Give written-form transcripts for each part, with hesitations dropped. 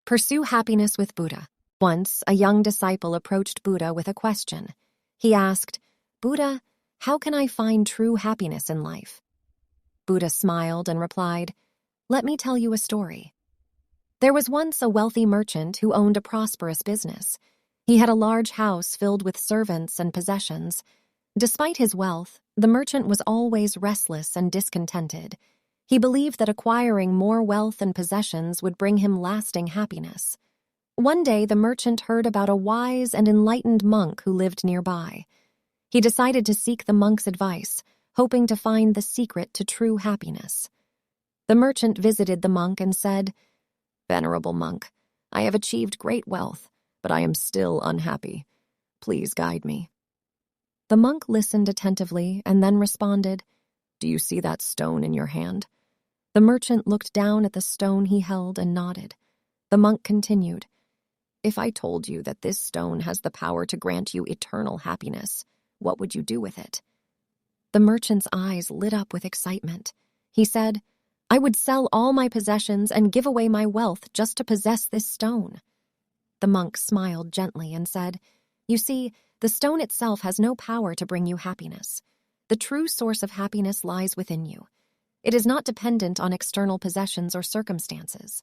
Pursue happiness with Buddha. Once, a young disciple approached Buddha with a question. He asked, "Buddha, how can I find true happiness in life?" Buddha smiled and replied, "Let me tell you a story. There was once a wealthy merchant who owned a prosperous business. He had a large house filled with servants and possessions. Despite his wealth, the merchant was always restless and discontented. He believed that acquiring more wealth and possessions would bring him lasting happiness. One day, the merchant heard about a wise and enlightened monk who lived nearby. He decided to seek the monk's advice, hoping to find the secret to true happiness. The merchant visited the monk and said, "Venerable monk, I have achieved great wealth, but I am still unhappy. Please guide me." The monk listened attentively and then responded, "Do you see that stone in your hand?" The merchant looked down at the stone he held and nodded. The monk continued, "If I told you that this stone has the power to grant you eternal happiness, what would you do with it?" The merchant's eyes lit up with excitement. He said, "I would sell all my possessions and give away my wealth just to possess this stone." The monk smiled gently and said, "You see, the stone itself has no power to bring you happiness. The true source of happiness lies within you. It is not dependent on external possessions or circumstances."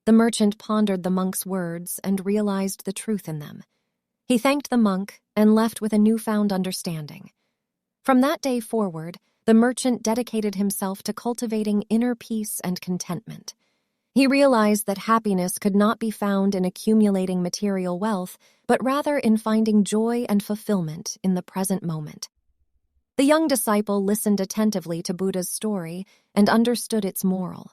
The merchant pondered the monk's words and realized the truth in them. He thanked the monk and left with a newfound understanding. From that day forward, the merchant dedicated himself to cultivating inner peace and contentment. He realized that happiness could not be found in accumulating material wealth, but rather in finding joy and fulfillment in the present moment. The young disciple listened attentively to Buddha's story and understood its moral.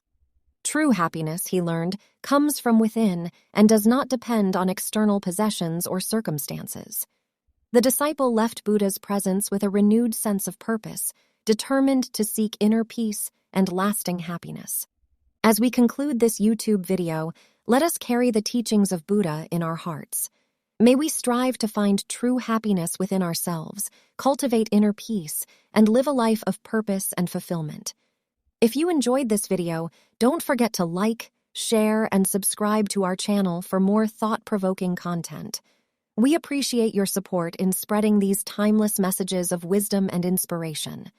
True happiness, he learned, comes from within and does not depend on external possessions or circumstances. The disciple left Buddha's presence with a renewed sense of purpose, determined to seek inner peace and lasting happiness. As we conclude this YouTube video, let us carry the teachings of Buddha in our hearts. May we strive to find true happiness within ourselves, cultivate inner peace, and live a life of purpose and fulfillment. If you enjoyed this video, don't forget to like, share, and subscribe to our channel for more thought-provoking content. We appreciate your support in spreading these timeless messages of wisdom and inspiration.